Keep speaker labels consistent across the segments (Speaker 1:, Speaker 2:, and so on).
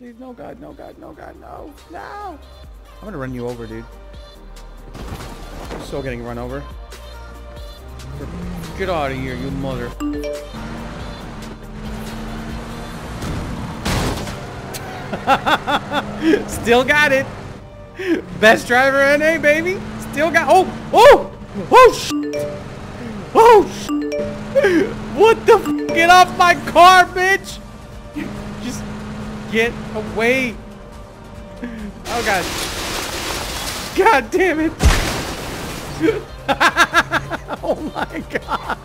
Speaker 1: Please, no God, no God, no God, no. No. I'm gonna run you over, dude. I'm so getting run over. Get out of here, you mother. Still got it. Best driver NA, baby. Still got. What the f? Get off my car, bitch. Just get away. Oh God. God damn it. Oh my God.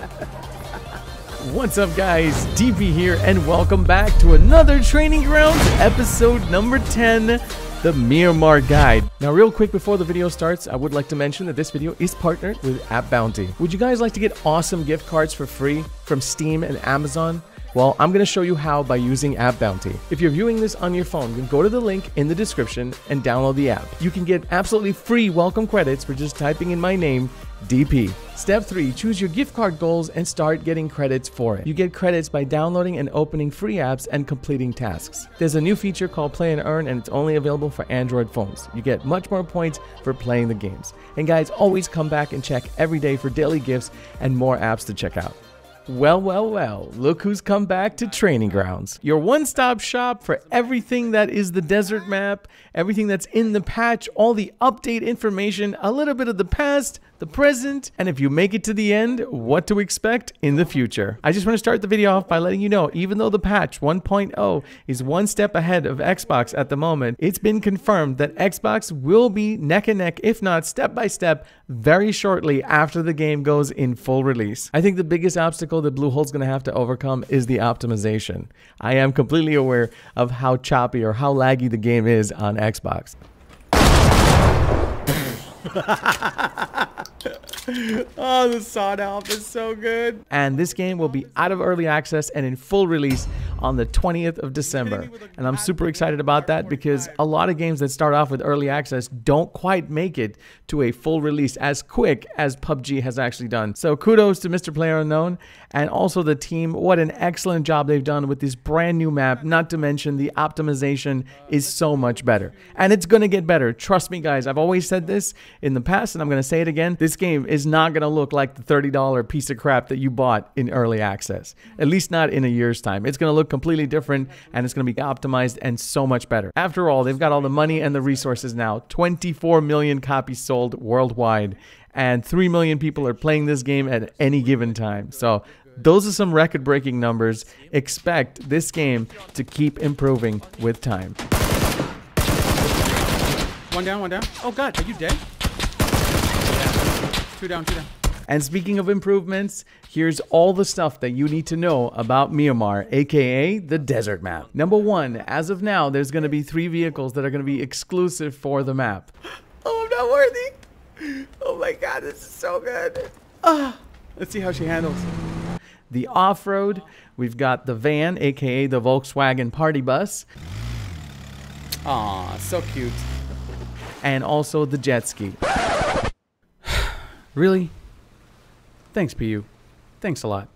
Speaker 1: What's up, guys? DP here, and welcome back to another Training Grounds episode number 10, the Miramar Guide. Now, real quick before the video starts, I would like to mention that this video is partnered with Appbounty. Would you guys like to get awesome gift cards for free from Steam and Amazon? Well, I'm going to show you how by using Appbounty. If you're viewing this on your phone, you can go to the link in the description and download the app. You can get absolutely free welcome credits for just typing in my name, DP. Step 3, choose your gift card goals and start getting credits for it. You get credits by downloading and opening free apps and completing tasks. There's a new feature called Play and Earn, and it's only available for Android phones. You get much more points for playing the games. And guys, always come back and check every day for daily gifts and more apps to check out. Well, look who's come back to Training Grounds. Your one-stop shop for everything that is the desert map, everything that's in the patch, all the update information, a little bit of the past, the present, and if you make it to the end, what to expect in the future. I just want to start the video off by letting you know, even though the patch 1.0 is one step ahead of Xbox at the moment, it's been confirmed that Xbox will be neck and neck, if not step by step, very shortly after the game goes in full release. I think the biggest obstacle that Bluehole's going to have to overcome is the optimization. I am completely aware of how choppy or how laggy the game is on Xbox. Oh, the Sod Alpha is so good. And this game will be out of early access and in full release on the 20th of December. And I'm super excited about that because a lot of games that start off with early access don't quite make it to a full release as quick as PUBG has actually done. So kudos to Mr. PlayerUnknown and also the team. What an excellent job they've done with this brand new map. Not to mention the optimization is so much better. And it's going to get better. Trust me, guys. I've always said this in the past and I'm going to say it again. This game is not going to look like the $30 piece of crap that you bought in early access. At least not in a year's time. It's going to look completely different and it's going to be optimized and so much better. After all, they've got all the money and the resources now. 24 million copies sold worldwide and 3 million people are playing this game at any given time. So those are some record-breaking numbers. Expect this game to keep improving with time. One down, one down. Oh God, are you dead? Two down, two down. And speaking of improvements, here's all the stuff that you need to know about Miramar, aka the desert map. Number 1, as of now, there's going to be 3 vehicles that are going to be exclusive for the map. Oh, I'm not worthy. Oh my God, this is so good. Let's see how she handles. The off-road, we've got the van, aka the Volkswagen party bus. Aw, so cute. And also the jet ski. Really? Thanks, PU. Thanks a lot.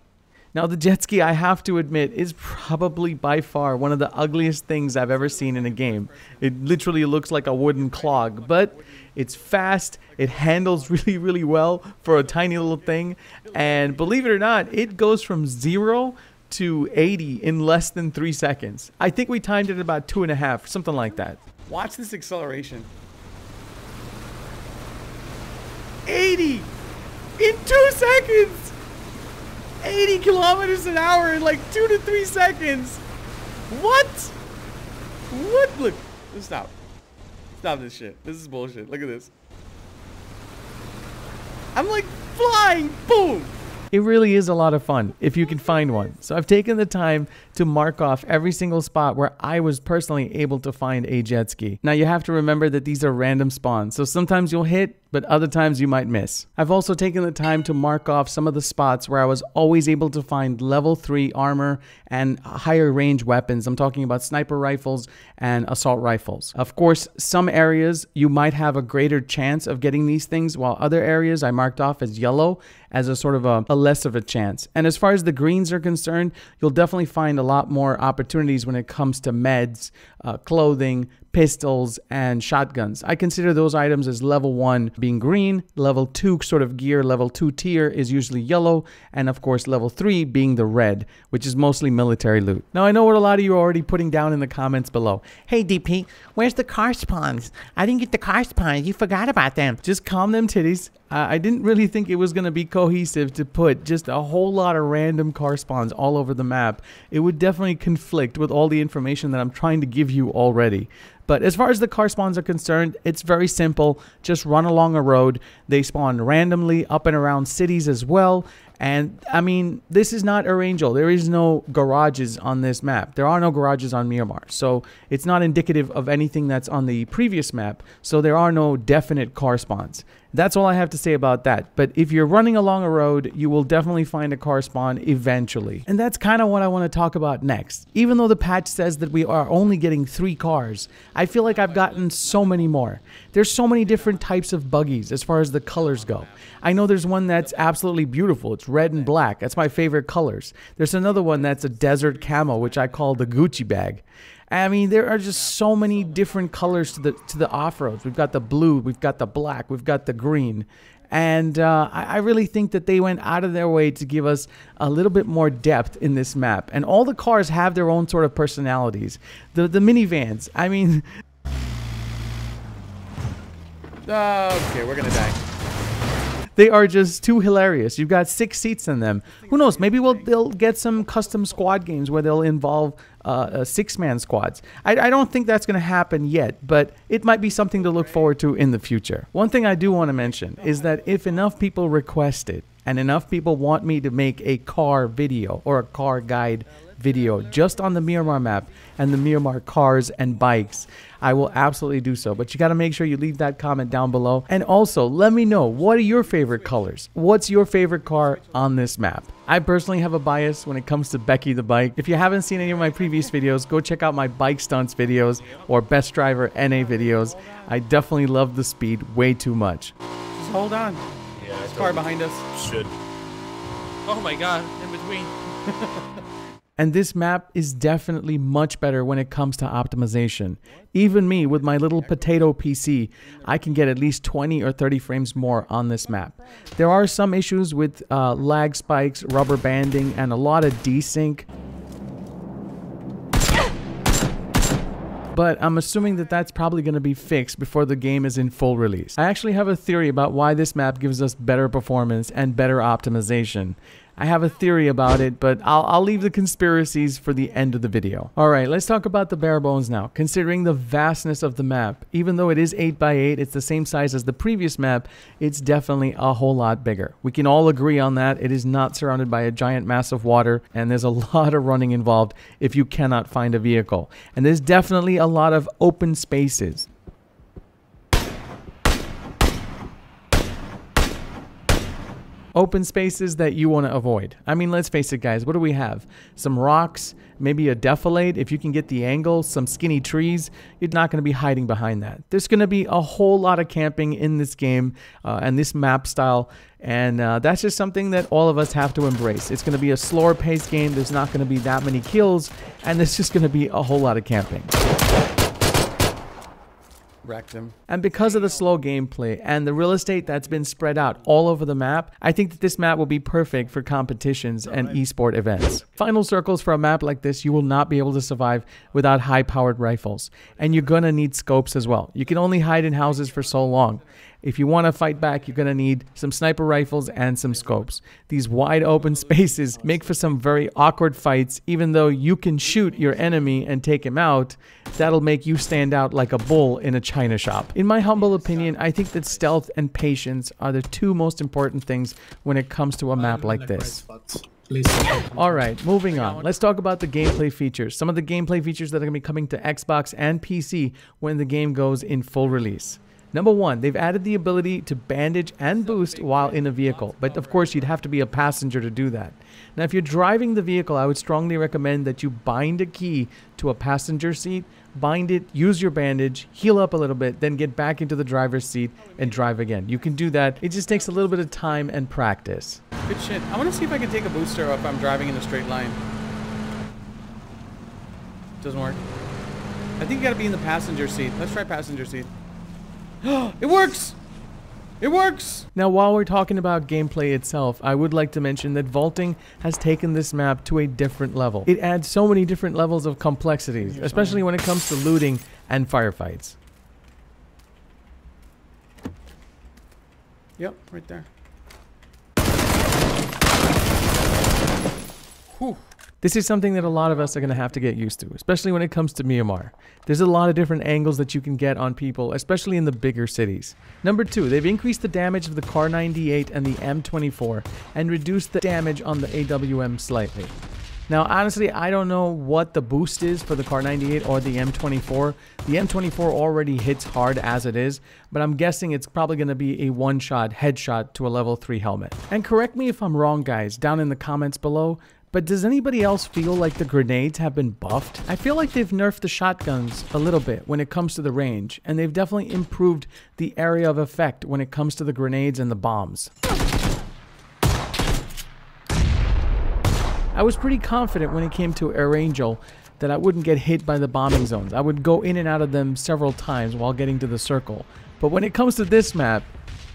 Speaker 1: Now, the jet ski, I have to admit, is probably by far one of the ugliest things I've ever seen in a game. It literally looks like a wooden clog, but it's fast. It handles really well for a tiny little thing. And believe it or not, it goes from 0 to 80 in less than 3 seconds. I think we timed it at about 2.5, something like that. Watch this acceleration. 80 in 2 seconds. 80 kilometers an hour in like 2 to 3 seconds. What? What? Look, stop. Stop this shit. This is bullshit. Look at this. I'm like flying. Boom. It really is a lot of fun if you can find one. So I've taken the time to mark off every single spot where I was personally able to find a jet ski. Now you have to remember that these are random spawns. So sometimes you'll hit but other times you might miss. I've also taken the time to mark off some of the spots where I was always able to find level 3 armor and higher range weapons. I'm talking about sniper rifles and assault rifles. Of course, some areas you might have a greater chance of getting these things, while other areas I marked off as yellow as a sort of a less of a chance. And as far as the greens are concerned, you'll definitely find a lot more opportunities when it comes to meds, clothing, pistols, and shotguns. I consider those items as level 1 being green, level 2 sort of gear, level 2 tier is usually yellow, and of course level 3 being the red, which is mostly military loot. Now I know what a lot of you are already putting down in the comments below.
Speaker 2: Hey DP, where's the car spawns? I didn't get the car spawns. You forgot about them.
Speaker 1: Just calm them titties. I didn't really think it was going to be cohesive to put just a whole lot of random car spawns all over the map. It would definitely conflict with all the information that I'm trying to give you already. But as far as the car spawns are concerned, it's very simple. Just run along a road. They spawn randomly up and around cities as well. And I mean, this is not Arangel. There is no garages on this map. There are no garages on Miramar. So it's not indicative of anything that's on the previous map. So there are no definite car spawns. That's all I have to say about that. But if you're running along a road, you will definitely find a car spawn eventually. And that's kind of what I want to talk about next. Even though the patch says that we are only getting 3 cars, I feel like I've gotten so many more. There's so many different types of buggies as far as the colors go. I know there's one that's absolutely beautiful. It's red and black. That's my favorite colors. There's another one that's a desert camo, which I call the Gucci bag. I mean, there are just so many different colors to the off-roads. We've got the blue, we've got the black, we've got the green. And I really think that they went out of their way to give us a little bit more depth in this map. And all the cars have their own sort of personalities. The minivans, I mean... Okay, we're gonna die. They are just too hilarious. You've got 6 seats in them. Who knows? Maybe they'll get some custom squad games where they'll involve 6-man squads. I don't think that's going to happen yet, but it might be something to look forward to in the future. One thing I do want to mention is that if enough people request it, and enough people want me to make a car video or a car guide video just on the Miramar map and the Miramar cars and bikes, I will absolutely do so. But you got to make sure you leave that comment down below. And also, let me know, what are your favorite colors? What's your favorite car on this map? I personally have a bias when it comes to Becky the bike. If you haven't seen any of my previous videos, go check out my bike stunts videos or best driver NA videos. I definitely love the speed way too much.
Speaker 2: Just hold on.
Speaker 3: Yeah,
Speaker 2: there's a car behind us.
Speaker 3: Should.
Speaker 2: Oh my god, in between.
Speaker 1: And this map is definitely much better when it comes to optimization. Even me, with my little potato PC, I can get at least 20 or 30 frames more on this map. There are some issues with lag spikes, rubber banding, and a lot of desync. But I'm assuming that that's probably going to be fixed before the game is in full release. I actually have a theory about why this map gives us better performance and better optimization. I have a theory about it, but I'll leave the conspiracies for the end of the video. Alright, let's talk about the bare bones now. Considering the vastness of the map, even though it is 8x8, it's the same size as the previous map, it's definitely a whole lot bigger. We can all agree on that. It is not surrounded by a giant mass of water, and there's a lot of running involved if you cannot find a vehicle. And there's definitely a lot of open spaces. Open spaces that you want to avoid. I mean, let's face it, guys. What do we have? Some rocks, maybe a defilade. If you can get the angle, some skinny trees, you're not going to be hiding behind that. There's going to be a whole lot of camping in this game and this map style. And that's just something that all of us have to embrace. It's going to be a slower paced game. There's not going to be that many kills. And there's just going to be a whole lot of camping. Wrecked him. And because of the slow gameplay and the real estate that's been spread out all over the map, I think that this map will be perfect for competitions and esport events. Final circles for a map like this, you will not be able to survive without high-powered rifles. And you're gonna need scopes as well. You can only hide in houses for so long. If you want to fight back, you're going to need some sniper rifles and some scopes. These wide open spaces make for some very awkward fights. Even though you can shoot your enemy and take him out, that'll make you stand out like a bull in a china shop. In my humble opinion, I think that stealth and patience are the 2 most important things when it comes to a map like this. Alright, moving on. Let's talk about the gameplay features. Some of the gameplay features that are going to be coming to Xbox and PC when the game goes in full release. Number 1, they've added the ability to bandage and boost while in a vehicle, but of course you'd have to be a passenger to do that. Now if you're driving the vehicle, I would strongly recommend that you bind a key to a passenger seat, bind it, use your bandage, heal up a little bit, then get back into the driver's seat and drive again. You can do that. It just takes a little bit of time and practice.
Speaker 3: Good shit. I want to see if I can take a booster if I'm driving in a straight line. Doesn't work. I think you gotta be in the passenger seat. Let's try passenger seat. It works! It works!
Speaker 1: Now while we're talking about gameplay itself, I would like to mention that vaulting has taken this map to a different level. It adds so many different levels of complexities, especially when it comes to looting and firefights.
Speaker 3: Yep, right there. Whew.
Speaker 1: This is something that a lot of us are going to have to get used to, especially when it comes to Miramar. There's a lot of different angles that you can get on people, especially in the bigger cities. Number 2, they've increased the damage of the Kar 98 and the M24 and reduced the damage on the AWM slightly. Now, honestly, I don't know what the boost is for the Kar 98 or the M24. The M24 already hits hard as it is, but I'm guessing it's probably going to be a one-shot headshot to a level 3 helmet. And correct me if I'm wrong, guys, down in the comments below, but does anybody else feel like the grenades have been buffed? I feel like they've nerfed the shotguns a little bit when it comes to the range, and they've definitely improved the area of effect when it comes to the grenades and the bombs. I was pretty confident when it came to Air Angel that I wouldn't get hit by the bombing zones. I would go in and out of them several times while getting to the circle. But when it comes to this map,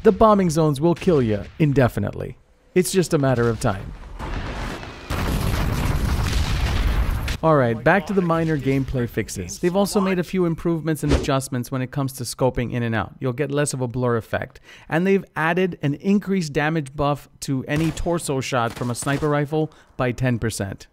Speaker 1: the bombing zones will kill you indefinitely. It's just a matter of time. Alright, back to the minor gameplay fixes. They've also made a few improvements and adjustments when it comes to scoping in and out. You'll get less of a blur effect. And they've added an increased damage buff to any torso shot from a sniper rifle by 10%.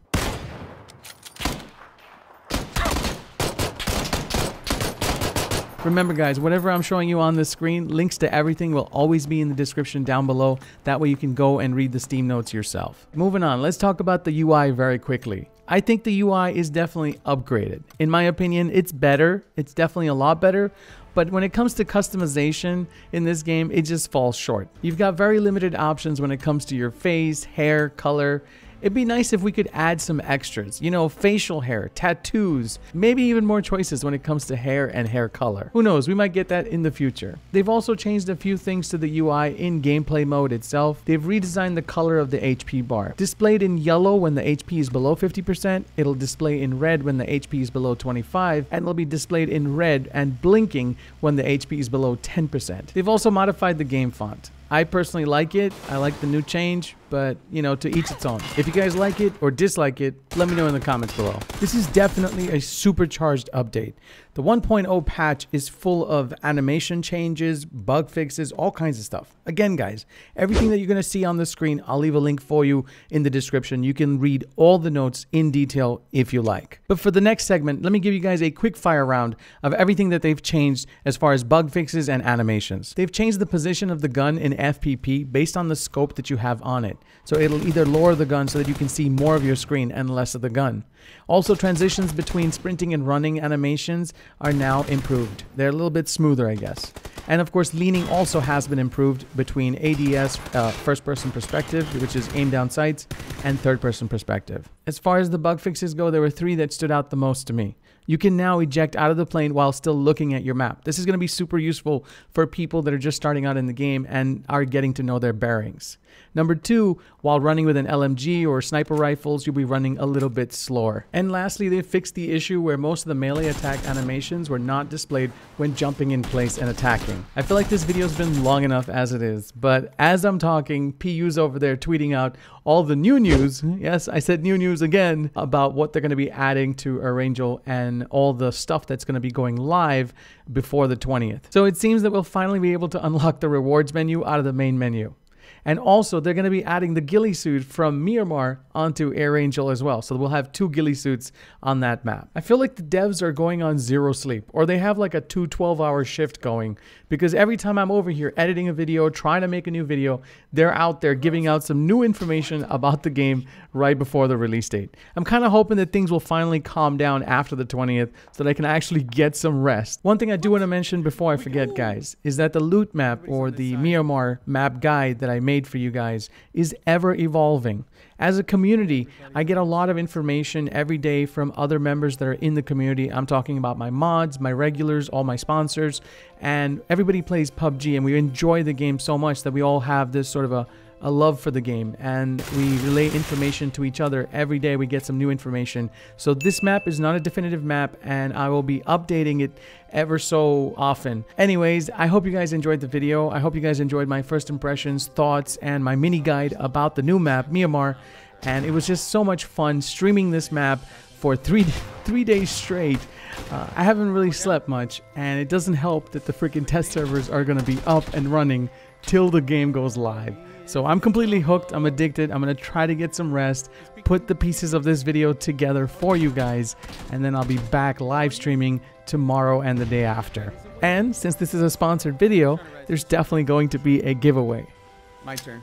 Speaker 1: Remember guys, whatever I'm showing you on the screen, links to everything will always be in the description down below. That way you can go and read the Steam notes yourself. Moving on, let's talk about the UI very quickly. I think the UI is definitely upgraded. In my opinion, it's better. It's definitely a lot better. But when it comes to customization in this game, it just falls short. You've got very limited options when it comes to your face, hair, color. It'd be nice if we could add some extras, you know, facial hair, tattoos, maybe even more choices when it comes to hair and hair color. Who knows, we might get that in the future. They've also changed a few things to the UI in gameplay mode itself. They've redesigned the color of the HP bar. Displayed in yellow when the HP is below 50%, it'll display in red when the HP is below 25%, and it'll be displayed in red and blinking when the HP is below 10%. They've also modified the game font. I personally like it. I like the new change, but, you know, to each its own. If you guys like it or dislike it, let me know in the comments below. This is definitely a supercharged update. The 1.0 patch is full of animation changes, bug fixes, all kinds of stuff. Again, guys, everything that you're going to see on the screen, I'll leave a link for you in the description. You can read all the notes in detail if you like. But for the next segment, let me give you guys a quick fire round of everything that they've changed as far as bug fixes and animations. They've changed the position of the gun in FPP based on the scope that you have on it. So it'll either lower the gun so that you can see more of your screen and less of the gun. Also, transitions between sprinting and running animations are now improved. They're a little bit smoother, I guess. And of course, leaning also has been improved between ADS, first-person perspective, which is aim down sights, and third-person perspective. As far as the bug fixes go, there were 3 that stood out the most to me. You can now eject out of the plane while still looking at your map. This is going to be super useful for people that are just starting out in the game and are getting to know their bearings. Number 2, while running with an LMG or sniper rifles, you'll be running a little bit slower. And lastly, they fixed the issue where most of the melee attack animations were not displayed when jumping in place and attacking. I feel like this video's been long enough as it is, but as I'm talking, PU's over there tweeting out all the new news, yes, I said new news again, about what they're going to be adding to Air Angel and all the stuff that's going to be going live before the 20th. So it seems that we'll finally be able to unlock the rewards menu out of the main menu. And also, they're going to be adding the ghillie suit from Miramar onto Air Angel as well. So we'll have 2 ghillie suits on that map. I feel like the devs are going on zero sleep, or they have like a 2 12-hour shift going, because every time I'm over here editing a video, trying to make a new video, they're out there giving out some new information about the game right before the release date. I'm kind of hoping that things will finally calm down after the 20th so that I can actually get some rest. One thing I do want to mention before I forget, guys, is that the loot map, or the Miramar map guide that I made for you guys, is ever evolving. As a community, I get a lot of information every day from other members that are in the community. I'm talking about my mods, my regulars, all my sponsors, and everybody plays PUBG, and we enjoy the game so much that we all have this sort of a love for the game, and we relay information to each other. Every day we get some new information. So this map is not a definitive map, and I will be updating it ever so often. Anyways, I hope you guys enjoyed the video. I hope you guys enjoyed my first impressions, thoughts, and my mini guide about the new map, Miramar. And it was just so much fun streaming this map for three days straight. I haven't really slept much, and it doesn't help that the freaking test servers are going to be up and running till the game goes live. So I'm completely hooked. I'm addicted. I'm going to try to get some rest, put the pieces of this video together for you guys, and then I'll be back live streaming tomorrow and the day after. And since this is a sponsored video, there's definitely going to be a giveaway.
Speaker 3: My turn.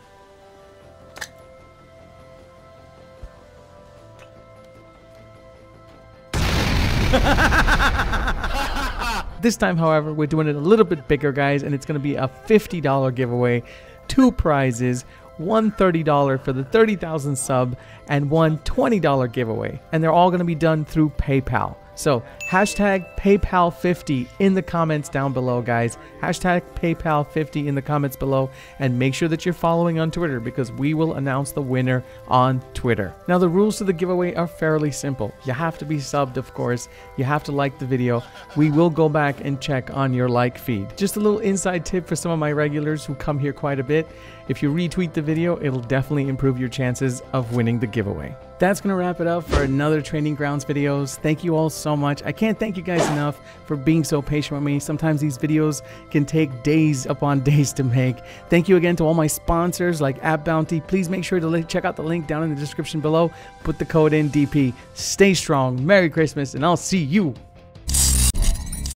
Speaker 1: This time, however, we're doing it a little bit bigger, guys, and it's going to be a $50 giveaway. 2 prizes, one $30 for the 30,000 sub, and one $20 giveaway. And they're all going to be done through PayPal. So hashtag PayPal50 in the comments down below, guys. Hashtag PayPal50 in the comments below, and make sure that you're following on Twitter, because we will announce the winner on Twitter. Now, the rules to the giveaway are fairly simple. You have to be subbed, of course. You have to like the video. We will go back and check on your like feed. Just a little inside tip for some of my regulars who come here quite a bit. If you retweet the video, it'll definitely improve your chances of winning the giveaway. That's going to wrap it up for another Training Grounds videos. Thank you all so much. I can't thank you guys enough for being so patient with me. Sometimes these videos can take days upon days to make. Thank you again to all my sponsors like Appbounty. Please make sure to check out the link down in the description below. Put the code in DP. Stay strong. Merry Christmas, and I'll see you